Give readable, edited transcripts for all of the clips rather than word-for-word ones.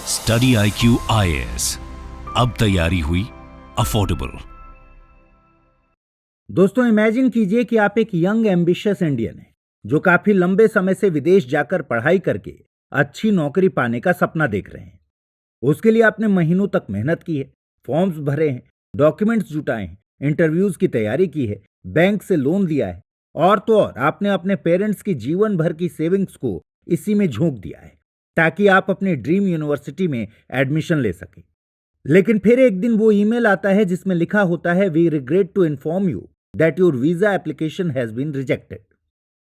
Study IQ IAS, अब तैयारी हुई अफोर्डेबल। दोस्तों, इमेजिन कीजिए कि आप एक यंग एम्बिशियस इंडियन हैं जो काफी लंबे समय से विदेश जाकर पढ़ाई करके अच्छी नौकरी पाने का सपना देख रहे हैं। उसके लिए आपने महीनों तक मेहनत की है, फॉर्म्स भरे हैं, डॉक्यूमेंट्स जुटाए हैं, इंटरव्यूज की तैयारी की है, बैंक से लोन लिया है और तो और आपने अपने पेरेंट्स की जीवन भर की सेविंग्स को इसी में झोंक दिया है ताकि आप अपनी ड्रीम यूनिवर्सिटी में एडमिशन ले सकें। लेकिन फिर एक दिन वो ईमेल आता है जिसमें लिखा होता है, we regret to inform you that your visa application has been rejected.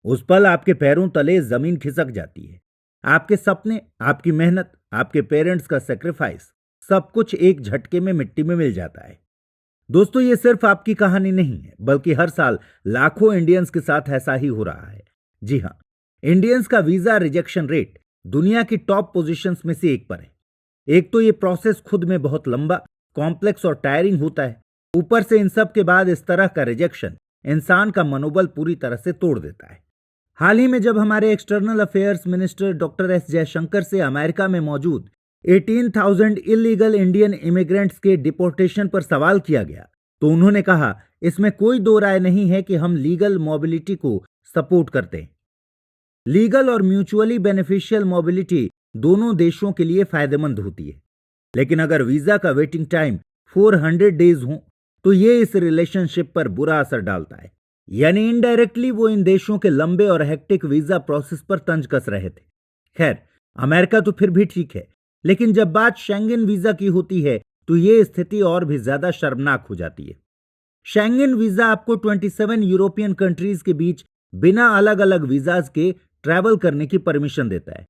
उस पल आपके पैरों तले जमीन खिसक जाती है। आपके सपने, आपकी मेहनत, आपके पेरेंट्स का सेक्रीफाइस, सब कुछ एक झटके में मिट्टी में मिल जाता है। दोस्तों, ये सिर्फ आपकी कहानी नहीं है, बल्कि हर साल लाखों इंडियंस के साथ ऐसा ही हो रहा है। जी हाँ, इंडियंस का वीजा रिजेक्शन रेट दुनिया की टॉप पोजीशंस में से एक पर है। एक तो ये प्रोसेस खुद में बहुत लंबा, कॉम्प्लेक्स और टायरिंग होता है। ऊपर से इन सब के बाद इस तरह का रिजेक्शन इंसान का मनोबल पूरी तरह से तोड़ देता है। हाल ही में जब हमारे external affairs minister doctor S Jaishankar से अमेरिका में मौजूद 18,000 इलीगल इंडियन इमिग्रेंट्स के डिपोर्टेशन पर सवाल किया गया, तो उन्होंने कहा, इसमें कोई दो राय नहीं है कि हम लीगल मोबिलिटी को सपोर्ट करते हैं। लीगल और म्यूचुअली बेनिफिशियल मोबिलिटी दोनों देशों के लिए फायदेमंद होती है। लेकिन अगर वीजा का वेटिंग टाइम 400 डेज हो तो ये इस रिलेशनशिप पर बुरा असर डालता है। यानी इनडायरेक्टली वो इन देशों के लंबे और हेक्टिक वीजा प्रोसेस पर तंज कस रहे थे। खैर, अमेरिका तो फिर भी ठीक है, लेकिन जब बात शेंगन वीजा की होती है तो ये स्थिति और भी ज्यादा शर्मनाक हो जाती है। शेंगन वीजा आपको 27 यूरोपियन कंट्रीज के बीच बिना अलग अलग वीजाज के ट्रैवल करने की परमिशन देता है।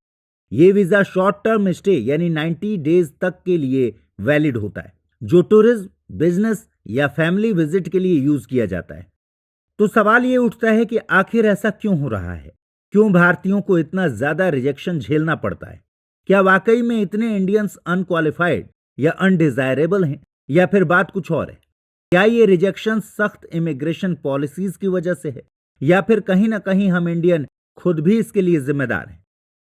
ये वीजा शॉर्ट टर्म स्टे यानी 90 डेज तक के लिए वैलिड होता है, जो टूरिज्म, बिजनेस या फैमिली विजिट के लिए यूज किया जाता है। तो सवाल ये उठता है कि आखिर ऐसा क्यों हो रहा है? क्यों भारतीयों को इतना ज्यादा रिजेक्शन झेलना पड़ता है? क्या वाकई में इतने इंडियंस अनक्वालिफाइड या अनडिजायरेबल हैं, या फिर बात कुछ और है? क्या ये रिजेक्शन सख्त इमिग्रेशन पॉलिसीज की वजह से है, या फिर कहीं ना कहीं हम इंडियन खुद भी इसके लिए जिम्मेदार हैं?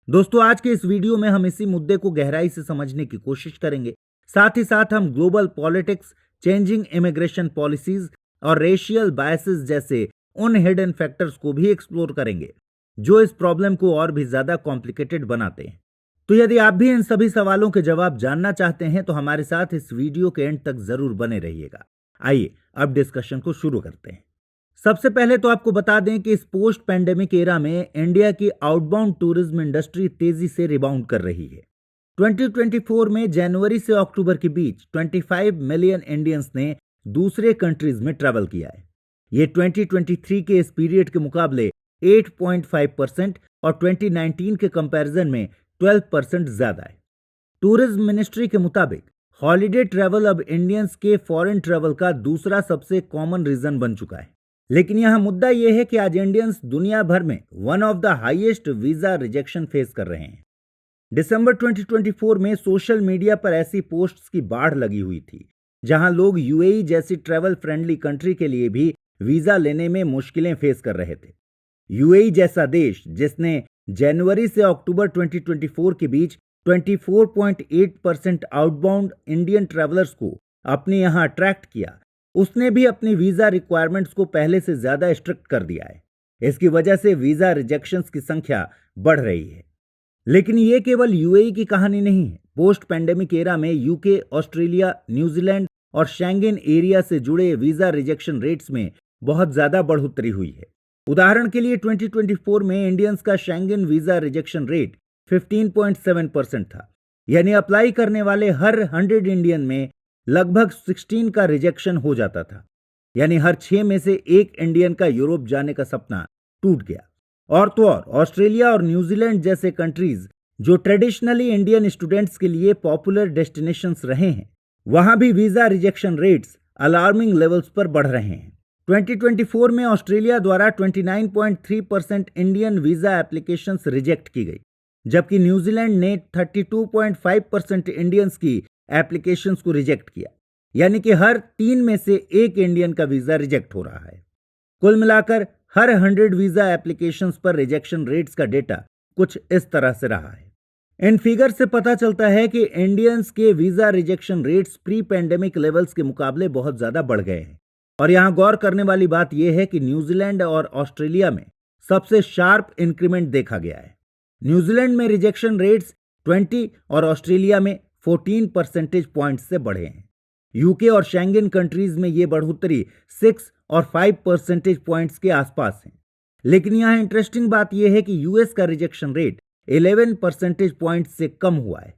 दोस्तों, आज के इस वीडियो में हम इसी मुद्दे को गहराई से समझने की कोशिश करेंगे। साथ ही साथ हम global politics, changing immigration policies और रेशियल बायसेस जैसे उन हिडन फैक्टर्स को भी एक्सप्लोर करेंगे जो इस प्रॉब्लम को और भी ज्यादा कॉम्प्लिकेटेड बनाते हैं। तो यदि आप भी इन सभी सवालों के जवाब जानना चाहते हैं तो हमारे साथ इस वीडियो के एंड तक जरूर बने रहिएगा। आइए अब डिस्कशन को शुरू करते हैं। सबसे पहले तो आपको बता दें कि इस पोस्ट पैंडेमिक एरा में इंडिया की आउटबाउंड टूरिज्म इंडस्ट्री तेजी से रिबाउंड कर रही है। 2024 में जनवरी से अक्टूबर के बीच 25 मिलियन इंडियंस ने दूसरे कंट्रीज में ट्रैवल किया है। ये 2023 के इस पीरियड के मुकाबले 8.5% और 2019 के कंपैरिजन में 12% ज्यादा है। टूरिज्म मिनिस्ट्री के मुताबिक हॉलिडे ट्रैवल अब इंडियंस के फॉरेन ट्रैवल का दूसरा सबसे कॉमन रीजन बन चुका है। लेकिन यहां मुद्दा यह है कि आज इंडियंस दुनिया भर में one of the highest visa rejection face कर रहे हैं। दिसंबर 2024 में सोशल मीडिया पर ऐसी पोस्ट्स की बाढ़ लगी हुई थी जहां लोग यूएई जैसी ट्रैवल फ्रेंडली कंट्री के लिए भी वीजा लेने में मुश्किलें फेस कर रहे थे। यूएई जैसा देश जिसने जनवरी से अक्टूबर 2024 के बीच 24.8% आउटबाउंड इंडियन ट्रैवलर्स को अपने यहां अट्रैक्ट किया, उसने भी अपनी वीजा रिक्वायरमेंट्स को पहले से ज्यादा स्ट्रिक्ट कर दिया है। इसकी वजह से वीजा रिजेक्शंस की संख्या बढ़ रही है। लेकिन ये केवल यूएई की कहानी नहीं है। पोस्ट पैंडेमिक एरा में यूके, ऑस्ट्रेलिया, न्यूजीलैंड और शेंगन एरिया से जुड़े वीजा रिजेक्शन रेट्स में बहुत ज्यादा बढ़ोतरी हुई है। उदाहरण के लिए 2024 में इंडियंस का शेंगन वीजा रिजेक्शन रेट 15.7% था। यानी अप्लाई करने वाले हर 100 इंडियन में लगभग 16 का रिजेक्शन हो जाता था। यानी हर 6 में से एक इंडियन का यूरोप जाने का सपना टूट गया। और तो और ऑस्ट्रेलिया और न्यूजीलैंड जैसे कंट्रीज जो ट्रेडिशनली इंडियन स्टूडेंट्स के लिए पॉपुलर डेस्टिनेशंस रहे हैं, वहां भी visa rejection rates alarming levels पर बढ़ रहे हैं। 2024 में ऑस्ट्रेलिया द्वारा 29.3% इंडियन वीजा एप्लीकेशंस रिजेक्ट की गई, जबकि न्यूजीलैंड ने 32.5% इंडियंस की एप्लीकेशंस को रिजेक्ट किया। यानी कि हर 3 में से एक इंडियन का वीजा रिजेक्ट हो रहा है। कुल मिलाकर हर 100 वीजा एप्लीकेशंस पर रिजेक्शन रेट्स का डेटा कुछ इस तरह से रहा है। इन फिगर से पता चलता है कि इंडियंस के visa rejection rates pre pandemic levels के मुकाबले बहुत ज्यादा बढ़ गए हैं। और यहां गौर करने वाली बात यह है कि न्यूजीलैंड और ऑस्ट्रेलिया में सबसे शार्प इंक्रीमेंट देखा गया है। न्यूजीलैंड में रिजेक्शन रेट्स 20 और ऑस्ट्रेलिया में 14 परसेंटेज पॉइंट से बढ़े हैं। यूके और शेंगन कंट्रीज में यह बढ़ोतरी 6 और 5 परसेंटेज पॉइंट्स के आसपास है। लेकिन यहां इंटरेस्टिंग बात यह है कि यूएस का रिजेक्शन रेट 11 परसेंटेज पॉइंट से कम हुआ है।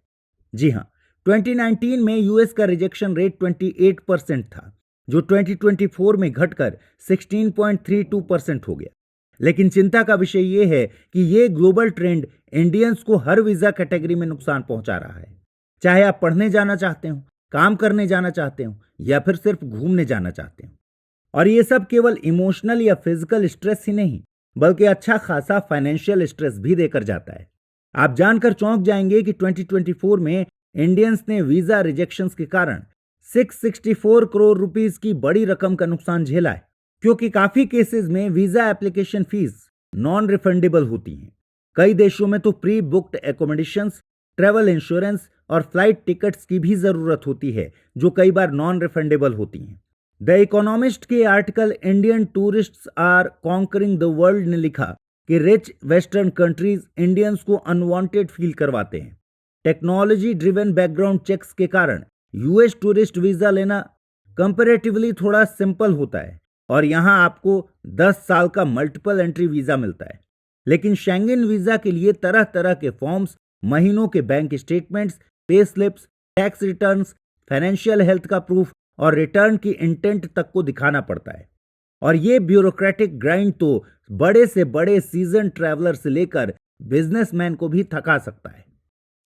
जी हां, 2019 में यूएस का रिजेक्शन रेट 28% था, जो 2024 में घटकर 16.32% हो गया। लेकिन चिंता का विषय यह है कि यह ग्लोबल ट्रेंड इंडियंस को हर वीजा कैटेगरी में नुकसान पहुंचा रहा है। चाहे आप पढ़ने जाना चाहते हो, काम करने जाना चाहते हो या फिर सिर्फ घूमने जाना चाहते हो। और यह सब केवल इमोशनल या फिजिकल स्ट्रेस ही नहीं, बल्कि अच्छा खासा फाइनेंशियल स्ट्रेस भी देकर जाता है। आप जानकर चौंक जाएंगे कि 2024 में इंडियंस ने वीजा रिजेक्शंस के कारण 664 करोड़ रुपीस की बड़ी रकम का नुकसान झेला है, क्योंकि काफी केसेस में visa application fees non refundable होती हैं। कई देशों में तो pre booked accommodations, travel insurance और फ्लाइट टिकट्स की भी जरूरत होती है, जो कई बार नॉन रिफंडेबल होती हैं। द इकोनॉमिस्ट के article Indian tourists are conquering the world ने लिखा कि रिच वेस्टर्न कंट्रीज इंडियंस को अनवांटेड फील करवाते हैं। टेक्नोलॉजी ड्रिवन बैकग्राउंड चेक्स के कारण यूएस टूरिस्ट वीजा लेना कंपैरेटिवली थोड़ा सिंपल होता है और यहां आपको 10 साल का मल्टीपल एंट्री वीजा मिलता है। लेकिन शेंगन वीजा के लिए तरह तरह के फॉर्म्स, महीनों के bank statements, pay slips, tax returns, financial health का प्रूफ और रिटर्न की इंटेंट तक को दिखाना पड़ता है। और ये ब्यूरोक्रेटिक ग्राइंड तो बड़े से बड़े सीजन ट्रैवलर से लेकर बिजनेसमैन को भी थका सकता है।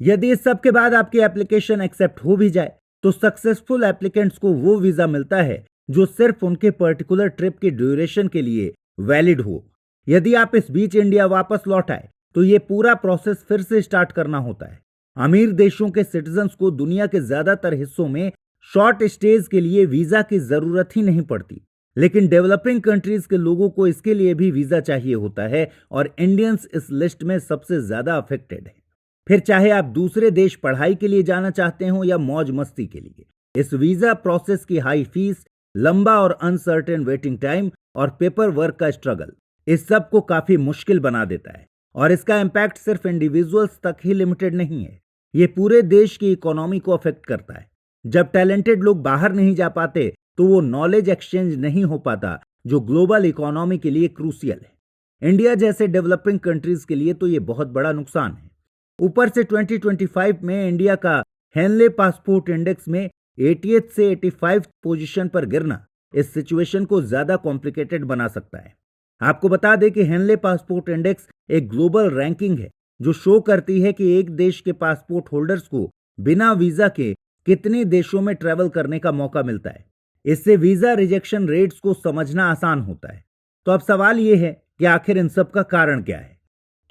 यदि इस सब के बाद आपकी एप्लीकेशन एक्सेप्ट हो भी जाए तो सक्सेसफुल एप्लीकेंट्स को वो वीजा मिलता है जो सिर्फ उनके पर्टिकुलर ट्रिप के ड्यूरेशन के लिए वैलिड हो। यदि आप इस बीच इंडिया वापस लौट आए तो ये पूरा प्रोसेस फिर से स्टार्ट करना होता है। अमीर देशों के सिटीजन्स को दुनिया के ज्यादातर हिस्सों में शॉर्ट स्टेज के लिए वीजा की जरूरत ही नहीं पड़ती, लेकिन डेवलपिंग कंट्रीज के लोगों को इसके लिए भी वीजा चाहिए होता है और इंडियंस इस लिस्ट में सबसे ज्यादा अफेक्टेड है। फिर चाहे आप दूसरे देश पढ़ाई के लिए जाना चाहते हो या मौज मस्ती के लिए, इस वीजा प्रोसेस की हाई फीस, लंबा और अनसर्टेन वेटिंग टाइम और पेपर वर्क का स्ट्रगल इस सब को काफी मुश्किल बना देता है। और इसका इम्पैक्ट सिर्फ इंडिविजुअल्स तक ही लिमिटेड नहीं है, ये पूरे देश की इकोनॉमी को अफेक्ट करता है। जब टैलेंटेड लोग बाहर नहीं जा पाते तो वो नॉलेज एक्सचेंज नहीं हो पाता, जो ग्लोबल इकोनॉमी के लिए क्रूसियल है। इंडिया जैसे डेवलपिंग कंट्रीज के लिए तो ये बहुत बड़ा नुकसान है। ऊपर से 2025 में इंडिया का हेनले पासपोर्ट इंडेक्स में 80th से 85th पोजीशन पर गिरना इस सिचुएशन को ज्यादा कॉम्प्लिकेटेड बना सकता है। आपको बता दें कि हेनले पासपोर्ट इंडेक्स एक ग्लोबल रैंकिंग है जो शो करती है कि एक देश के पासपोर्ट होल्डर्स को बिना वीजा के कितने देशों में ट्रैवल करने का मौका मिलता है। इससे वीजा रिजेक्शन रेट्स को समझना आसान होता है। तो अब सवाल यह है कि आखिर इन सब का कारण क्या है।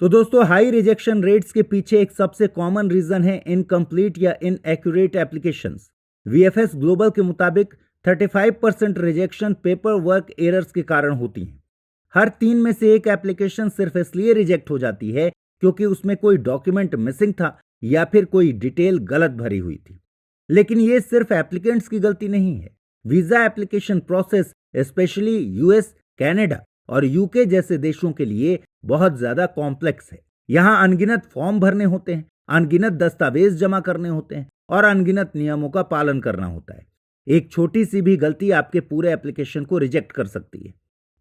तो दोस्तों, हाई रिजेक्शन रेट्स के पीछे एक सबसे कॉमन रीजन है इनकम्प्लीट या इनएक्यूरेट एप्लीकेशंस। वीएफएस ग्लोबल के मुताबिक 35% रिजेक्शन पेपर वर्क एरर्स के कारण होती हैं। हर 3 में से एक एप्लीकेशन सिर्फ इसलिए रिजेक्ट हो जाती है क्योंकि उसमें कोई डॉक्यूमेंट मिसिंग था या फिर कोई डिटेल गलत भरी हुई थी। लेकिन ये सिर्फ एप्लीकेंट्स की गलती नहीं है। Visa application process specially US, Canada और यूके जैसे देशों के लिए बहुत ज्यादा कॉम्प्लेक्स है। यहाँ अनगिनत फॉर्म भरने होते हैं, अनगिनत दस्तावेज जमा करने होते हैं और अनगिनत नियमों का पालन करना होता है। एक छोटी सी भी गलती आपके पूरे एप्लीकेशन को रिजेक्ट कर सकती है।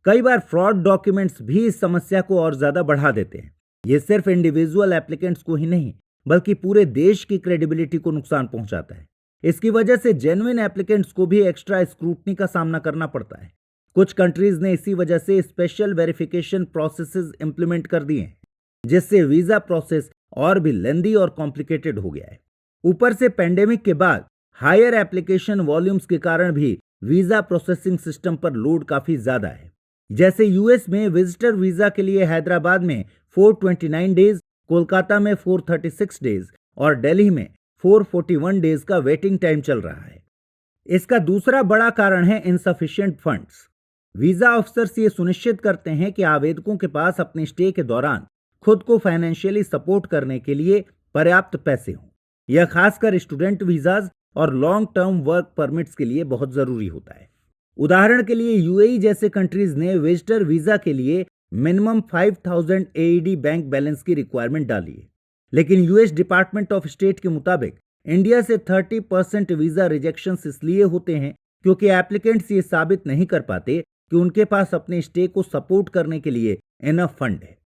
कई बार फ्रॉड डॉक्यूमेंट्स भी इस समस्या को और ज्यादा बढ़ा देते हैं। ये सिर्फ इंडिविजुअल एप्लीकेंट्स को ही नहीं, बल्कि पूरे देश की क्रेडिबिलिटी को नुकसान पहुंचाता है। इसकी वजह से जेन्युइन एप्लीकेंट्स को भी एक्स्ट्रा स्क्रूटनी का सामना करना पड़ता है। कुछ कंट्रीज ने इसी वजह से स्पेशल वेरिफिकेशन प्रोसेसेस इंप्लीमेंट कर दिए हैं, जिससे वीजा प्रोसेस और भी लेंदी और कॉम्प्लिकेटेड हो गया है। ऊपर से पेंडेमिक के बाद हायर एप्लीकेशन वॉल्यूम्स के कारण भी वीजा प्रोसेसिंग सिस्टम पर लोड काफी ज्यादा है। जैसे यूएस में विजिटर वीजा के लिए हैदराबाद में 429 डेज, कोलकाता में 436 डेज और दिल्ली में 441 डेज का वेटिंग टाइम चल रहा है। इसका दूसरा बड़ा कारण है इनसफिशिएंट फंड्स। वीजा ऑफिसर्स ये सुनिश्चित करते हैं कि आवेदकों के पास अपने स्टे के दौरान खुद को फाइनेंशियली सपोर्ट करने के लिए पर्याप्त पैसे हों। यह खासकर स्टूडेंट वीजाज और लॉन्ग टर्म वर्क परमिट्स के लिए बहुत जरूरी होता है। उदाहरण के लिए यूएई जैसे कंट्रीज ने विजिटर वीजा के लिए मिनिमम 5000 एईडी बैंक बैलेंस की रिक्वायरमेंट डाली है। लेकिन यूएस डिपार्टमेंट ऑफ स्टेट के मुताबिक इंडिया से 30% वीजा रिजेक्शंस इसलिए होते हैं क्योंकि एप्लीकेंट्स ये साबित नहीं कर पाते कि उनके पास अपने स्टे को सपोर्ट करने के लिए इनफ फंड है।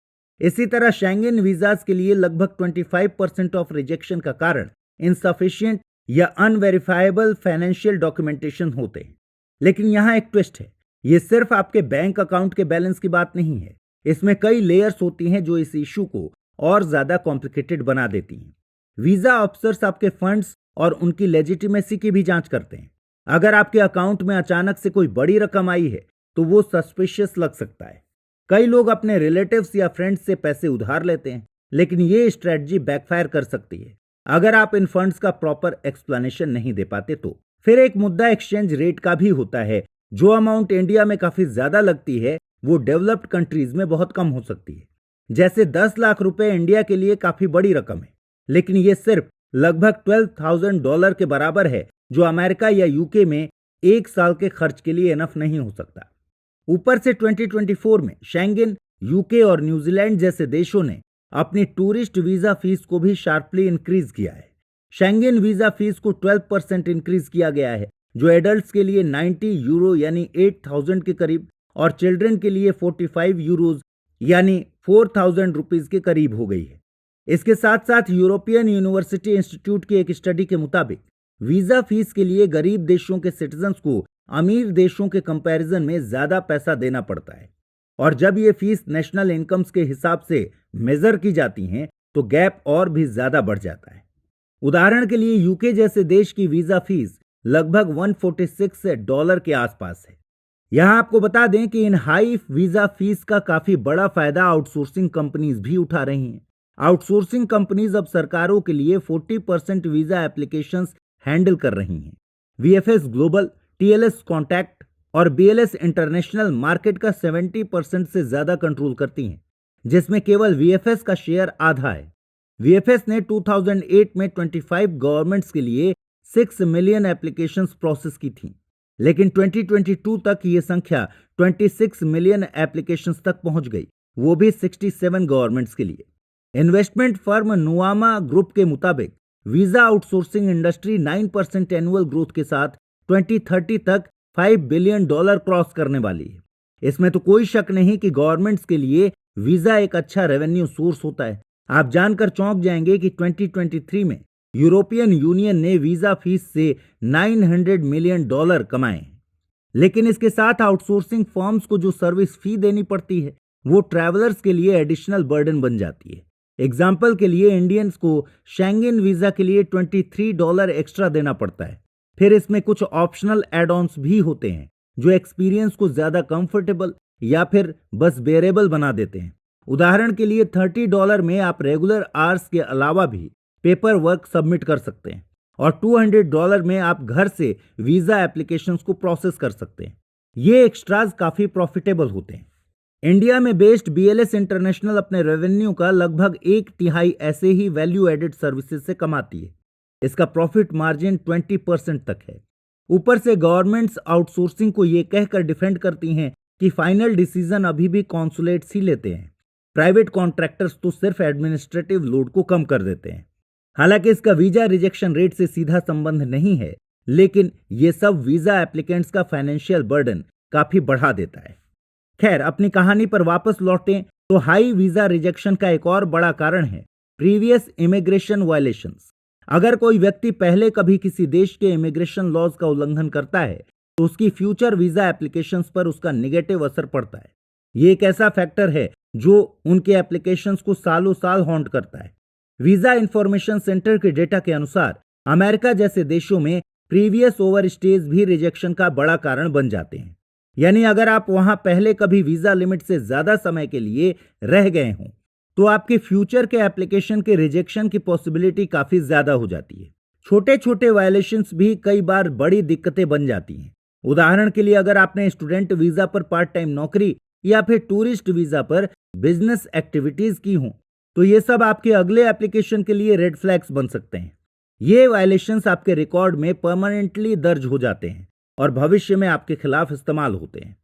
इसी तरह शेंगेन वीजाज के लिए लगभग 25% ऑफ रिजेक्शन का कारण इनसफिशिएंट या अनवेरिफाइबल फाइनेंशियल डॉक्यूमेंटेशन होते हैं। लेकिन यहाँ एक ट्विस्ट है, ये सिर्फ आपके बैंक अकाउंट के बैलेंस की बात नहीं है। इसमें कई लेयर्स होती हैं जो इस इशू को और ज्यादा कॉम्प्लिकेटेड बना देती हैं। वीजा ऑफिसर्स आपके फंड्स और उनकी लेजिटिमेसी की भी जांच करते हैं। अगर आपके अकाउंट में अचानक से कोई बड़ी रकम आई है तो वो सस्पिशियस लग सकता है। कई लोग अपने रिलेटिव्स या फ्रेंड्स से पैसे उधार लेते हैं, लेकिन ये स्ट्रेटजी बैकफायर कर सकती है अगर आप इन फंड्स का प्रॉपर एक्सप्लेनेशन नहीं दे पाते तो। फिर एक मुद्दा एक्सचेंज रेट का भी होता है। जो अमाउंट इंडिया में काफी ज्यादा लगती है वो डेवलप्ड कंट्रीज में बहुत कम हो सकती है। जैसे 10 लाख रुपए इंडिया के लिए काफी बड़ी रकम है, लेकिन ये सिर्फ लगभग $12,000 के बराबर है, जो अमेरिका या यूके में एक साल के खर्च के लिए इनफ नहीं हो सकता। ऊपर से 2024 में शेंगेन, यूके और न्यूजीलैंड जैसे देशों ने अपनी टूरिस्ट वीजा फीस को भी शार्पली इंक्रीज किया है। शेंगेन वीजा फीस को 12% इंक्रीज किया गया है, जो एडल्ट्स के लिए 90 यूरो यानी 8000 के करीब और चिल्ड्रन के लिए 45 यूरोज यानी 4000 रुपीज के करीब हो गई है। इसके साथ साथ यूरोपियन यूनिवर्सिटी इंस्टीट्यूट की एक स्टडी के मुताबिक वीजा फीस के लिए गरीब देशों के सिटीजन्स को अमीर देशों के कंपैरिजन में ज्यादा पैसा देना पड़ता है, और जब ये फीस नेशनल इनकम्स के हिसाब से मेजर की जाती हैं तो गैप और भी ज्यादा बढ़ जाता है। उदाहरण के लिए यूके जैसे देश की वीजा फीस लगभग $146 के आसपास है। यहां आपको बता दें कि इन हाई वीजा फीस का काफी बड़ा फायदा आउटसोर्सिंग कंपनीज भी उठा रही हैं। आउटसोर्सिंग कंपनीज अब सरकारों के लिए 40% वीजा एप्लीकेशंस हैंडल कर रही हैं। वीएफएस ग्लोबल, टीएलएस कॉन्टैक्ट और बीएलएस इंटरनेशनल मार्केट का 70% से ज्यादा कंट्रोल करती हैं, जिसमें केवल वीएफएस का शेयर आधा है। वीएफएस ने 2008 में 25 गवर्नमेंट्स के लिए 6 मिलियन एप्लीकेशंस प्रोसेस की थी, लेकिन 2022 तक ये संख्या 26 मिलियन एप्लीकेशंस तक पहुंच गई, वो भी 67 गवर्नमेंट्स के लिए। इन्वेस्टमेंट फर्म नुआमा ग्रुप के मुताबिक visa outsourcing industry 9% annual growth के साथ 2030 तक $5 बिलियन क्रॉस करने वाली है। इसमें तो कोई शक नहीं कि गवर्नमेंट्स के लिए वीजा एक अच्छा रेवेन्यू सोर्स होता है। आप जानकर चौंक जाएंगे कि 2023 में यूरोपियन यूनियन ने वीजा फीस से $900 मिलियन कमाए हैं। लेकिन इसके साथ आउटसोर्सिंग फर्म्स को जो सर्विस फी देनी पड़ती है वो ट्रैवलर्स के लिए एडिशनल बर्डन बन जाती है। एग्जाम्पल के लिए इंडियंस को शेंगेन वीजा के लिए $23 एक्स्ट्रा देना पड़ता है। फिर इसमें कुछ ऑप्शनल एड ऑन्स भी होते हैं जो एक्सपीरियंस को ज्यादा कंफर्टेबल या फिर बस बेरेबल बना देते हैं। उदाहरण के लिए $30 में आप रेगुलर आवर्स के अलावा भी पेपर वर्क सबमिट कर सकते हैं और $200 में आप घर से वीजा एप्लीकेशंस को प्रोसेस कर सकते हैं। ये एक्स्ट्राज काफी प्रॉफिटेबल होते हैं। इंडिया में बेस्ड बीएलएस इंटरनेशनल अपने रेवेन्यू का लगभग 1/3 ऐसे ही वैल्यू एडेड सर्विसेज से कमाती है। इसका प्रॉफिट मार्जिन 20% तक है। ऊपर से गवर्नमेंट्स आउटसोर्सिंग को ये कहकर डिफेंड करती हैं कि फाइनल डिसीजन अभी भी कॉन्सुलेट्स ही लेते हैं। प्राइवेट कॉन्ट्रैक्टर्स तो सिर्फ एडमिनिस्ट्रेटिव लोड को कम कर देते हैं। हालांकि इसका वीजा रिजेक्शन रेट से सीधा संबंध नहीं है, लेकिन ये सब वीजा एप्लीकेंट्स का फाइनेंशियल बर्डन काफी बढ़ा देता है। खैर, अपनी कहानी पर वापस लौटें तो हाई वीजा रिजेक्शन का एक और बड़ा कारण है प्रीवियस इमिग्रेशन वायलेशंस। अगर कोई व्यक्ति पहले कभी किसी देश के इमिग्रेशन लॉज का उल्लंघन करता है तो उसकी फ्यूचर वीजा एप्लीकेशंस पर उसका नेगेटिव असर पड़ता है। ये एक ऐसा फैक्टर है जो उनके एप्लीकेशंस को सालों साल हॉन्ट करता है। वीजा इंफॉर्मेशन सेंटर के डेटा के अनुसार अमेरिका जैसे देशों में प्रीवियस ओवरस्टेज भी रिजेक्शन का बड़ा कारण बन जाते हैं। यानी अगर आप वहां पहले कभी वीजा लिमिट से ज्यादा समय के लिए रह गए हों तो आपके फ्यूचर के एप्लीकेशन के रिजेक्शन की पॉसिबिलिटी काफी ज्यादा हो जाती है। छोटे छोटे वायलेशंस भी कई बार बड़ी दिक्कतें बन जाती हैं। उदाहरण के लिए अगर आपने स्टूडेंट वीजा पर पार्ट टाइम नौकरी या फिर टूरिस्ट वीजा पर बिजनेस एक्टिविटीज की हों तो ये सब आपके अगले एप्लीकेशन के लिए रेड फ्लैग्स बन सकते हैं। ये वायलेशंस आपके रिकॉर्ड में परमानेंटली दर्ज हो जाते हैं और भविष्य में आपके खिलाफ इस्तेमाल होते हैं।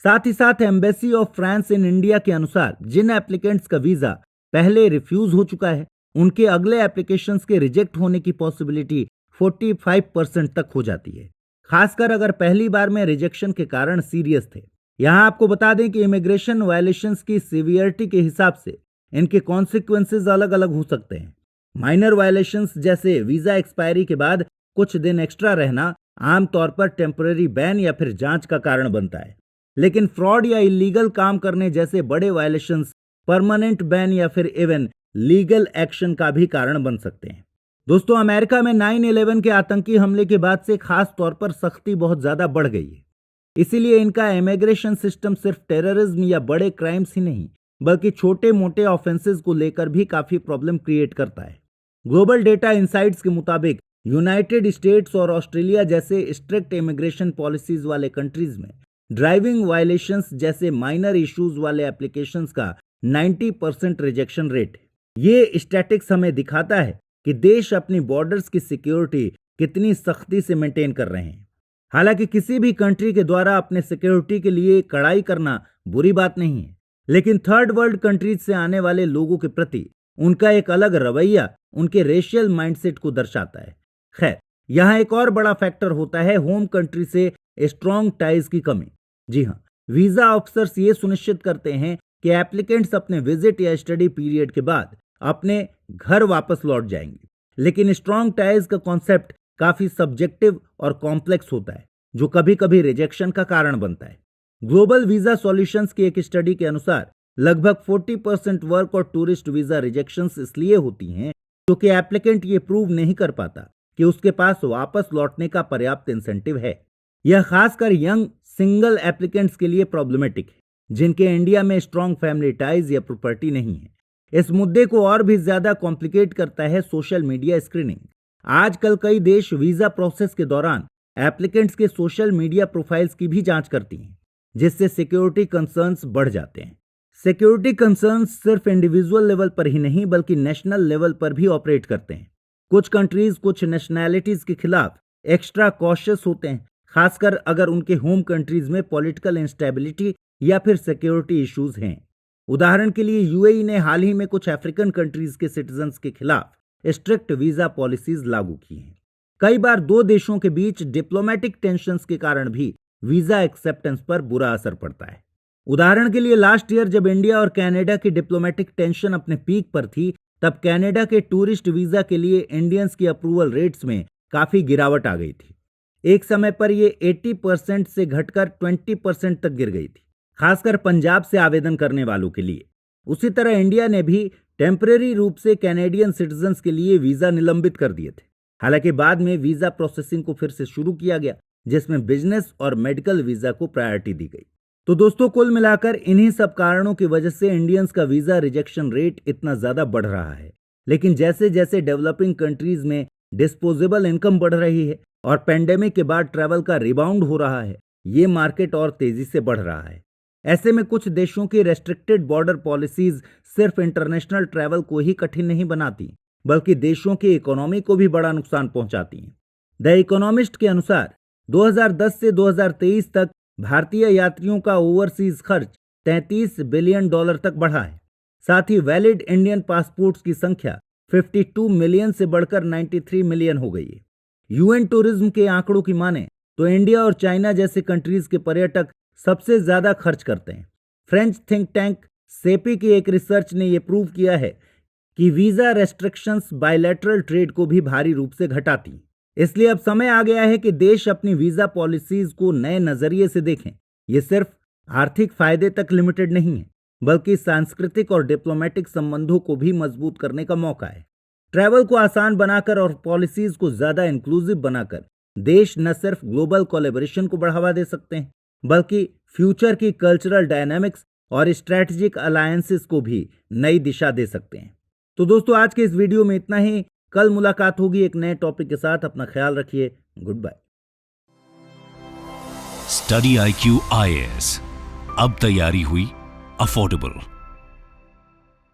साथ ही साथ embassy of France in India के अनुसार जिन एप्लीकेंट्स का वीजा पहले रिफ्यूज हो चुका है, उनके अगले एप्लीकेशंस के रिजेक्ट होने की पॉसिबिलिटी 45% तक हो जाती है, खासकर अगर पहली बार में रिजेक्शन के कारण सीरियस थे। यहां आपको बता दें कि इमिग्रेशन वायलेशंस की सीवियरिटी के हिसाब से इनके कॉन्सिक्वेंसेज अलग अलग हो सकते हैं। माइनर वायलेशंस जैसे वीजा एक्सपायरी के बाद कुछ दिन एक्स्ट्रा रहना आमतौर पर टेम्पररी बैन या फिर जांच का कारण बनता है, लेकिन फ्रॉड या इलीगल काम करने जैसे बड़े वायलेशंस परमानेंट बैन या फिर इवन लीगल एक्शन का भी कारण बन सकते हैं। दोस्तों, अमेरिका में 9/11 के आतंकी हमले के बाद से खास तौर पर सख्ती बहुत ज्यादा बढ़ गई है। इसीलिए इनका इमिग्रेशन सिस्टम सिर्फ टेररिज्म या बड़े क्राइम्स ही नहीं बल्कि छोटे मोटे ऑफेंसेस को लेकर भी काफी प्रॉब्लम क्रिएट करता है। ग्लोबल डेटा इंसाइट्स के मुताबिक यूनाइटेड स्टेट्स और ऑस्ट्रेलिया जैसे स्ट्रिक्ट इमिग्रेशन पॉलिसीज वाले कंट्रीज में ड्राइविंग वायलेशंस जैसे माइनर इश्यूज वाले एप्लीकेशंस का 90% रिजेक्शन रेट है। ये स्टैटिक्स हमें दिखाता है कि देश अपनी बॉर्डर्स की सिक्योरिटी कितनी सख्ती से मेंटेन कर रहे हैं। हालांकि किसी भी कंट्री के द्वारा अपने सिक्योरिटी के लिए कड़ाई करना बुरी बात नहीं है, लेकिन थर्ड वर्ल्ड कंट्रीज से आने वाले लोगों के प्रति उनका एक अलग रवैया उनके रेशियल माइंडसेट को दर्शाता है। खैर, यहाँ एक और बड़ा फैक्टर होता है होम कंट्री से स्ट्रॉन्ग टाइज की कमी। जी हाँ, वीजा ऑफिसर्स ये सुनिश्चित करते हैं कि एप्लीकेंट्स अपने विजिट या स्टडी पीरियड के बाद अपने घर वापस लौट जाएंगे, लेकिन स्ट्रॉन्ग टाइज का कॉन्सेप्ट काफी सब्जेक्टिव और कॉम्प्लेक्स होता है, जो कभी कभी रिजेक्शन का कारण बनता है। ग्लोबल वीजा सॉल्यूशंस की एक स्टडी के अनुसार लगभग 40% वर्क और टूरिस्ट वीजा रिजेक्शंस इसलिए होती हैं क्योंकि एप्लीकेंट ये प्रूव नहीं कर पाता कि उसके पास वापस लौटने का पर्याप्त इंसेंटिव है। यह खासकर यंग सिंगल एप्लीकेंट्स के लिए प्रॉब्लमेटिक है, जिनके इंडिया में स्ट्रॉन्ग फैमिली टाइज या प्रॉपर्टी नहीं है। इस मुद्दे को और भी ज्यादा कॉम्प्लिकेट करता है सोशल मीडिया स्क्रीनिंग। आजकल कई देश वीजा प्रोसेस के दौरान एप्लीकेंट्स के सोशल मीडिया प्रोफाइल्स की भी जांच करती हैं, जिससे सिक्योरिटी कंसर्न्स बढ़ जाते हैं। सिक्योरिटी कंसर्न्स सिर्फ इंडिविजुअल लेवल पर ही नहीं बल्कि नेशनल लेवल पर भी ऑपरेट करते हैं। कुछ कंट्रीज कुछ नेशनैलिटीज के खिलाफ एक्स्ट्रा कॉशियस होते हैं, खासकर अगर उनके होम कंट्रीज में पॉलिटिकल इंस्टेबिलिटी या फिर सिक्योरिटी इश्यूज हैं। उदाहरण के लिए यूएई ने हाल ही में कुछ अफ्रीकन कंट्रीज के सिटीजन्स के खिलाफ स्ट्रिक्ट वीजा पॉलिसीज लागू की हैं। कई बार दो देशों के बीच डिप्लोमेटिक टेंशंस के कारण भी वीजा एक्सेप्टेंस पर बुरा असर पड़ता है। उदाहरण के लिए लास्ट ईयर जब इंडिया और कनाडा की डिप्लोमेटिक टेंशन अपने पीक पर थी, तब कनाडा के टूरिस्ट वीजा के लिए इंडियंस की अप्रूवल रेट्स में काफी गिरावट आ गई थी। एक समय पर यह 80% से घटकर 20% तक गिर गई थी, खासकर पंजाब से आवेदन करने वालों के लिए। उसी तरह इंडिया ने भी टेम्परेरी रूप से कैनेडियन सिटीजन्स के लिए वीजा निलंबित कर दिए थे। हालांकि बाद में वीजा प्रोसेसिंग को फिर से शुरू किया गया, जिसमें बिजनेस और मेडिकल वीजा को प्रायोरिटी दी गई। तो दोस्तों, कुल मिलाकर इन्हीं सब कारणों की वजह से इंडियंस का वीजा रिजेक्शन रेट इतना ज्यादा बढ़ रहा है। लेकिन जैसे जैसे डेवलपिंग कंट्रीज में डिस्पोजेबल इनकम बढ़ रही है और पेंडेमिक के बाद ट्रैवल का रिबाउंड हो रहा है, ये मार्केट और तेजी से बढ़ रहा है। ऐसे में कुछ देशों की रेस्ट्रिक्टेड बॉर्डर पॉलिसीज सिर्फ इंटरनेशनल ट्रैवल को ही कठिन नहीं बनाती, बल्कि देशों की इकोनॉमी को भी बड़ा नुकसान पहुंचाती हैं। द इकोनॉमिस्ट के अनुसार 2010 से 2023 तक भारतीय यात्रियों का ओवरसीज खर्च $33 बिलियन तक बढ़ा है। साथ ही वैलिड इंडियन पासपोर्ट्स की संख्या 52 मिलियन से बढ़कर 93 मिलियन हो गई है। यूएन टूरिज्म के आंकड़ों की माने तो इंडिया और चाइना जैसे कंट्रीज के पर्यटक सबसे ज्यादा खर्च करते हैं। फ्रेंच थिंक टैंक सेपी की एक रिसर्च ने यह प्रूव किया है कि वीजा रेस्ट्रिक्शंस बायलैटरल ट्रेड को भी भारी रूप से घटाती। इसलिए अब समय आ गया है कि देश अपनी वीजा पॉलिसीज को नए नजरिए से देखें। ये सिर्फ आर्थिक फायदे तक लिमिटेड नहीं है, बल्कि सांस्कृतिक और डिप्लोमेटिक संबंधों को भी मजबूत करने का मौका है। ट्रैवल को आसान बनाकर और पॉलिसीज को ज्यादा इंक्लूसिव बनाकर देश न सिर्फ ग्लोबल कोलैबोरेशन को बढ़ावा दे सकते हैं, बल्कि फ्यूचर की कल्चरल डायनामिक्स और स्ट्रैटेजिक अलायंसेस को भी नई दिशा दे सकते हैं। तो दोस्तों, आज के इस वीडियो में इतना ही। कल मुलाकात होगी एक नए टॉपिक के साथ। अपना ख्याल रखिए। Good bye. Study IQ IAS, अब तैयारी हुई अफोर्डेबल।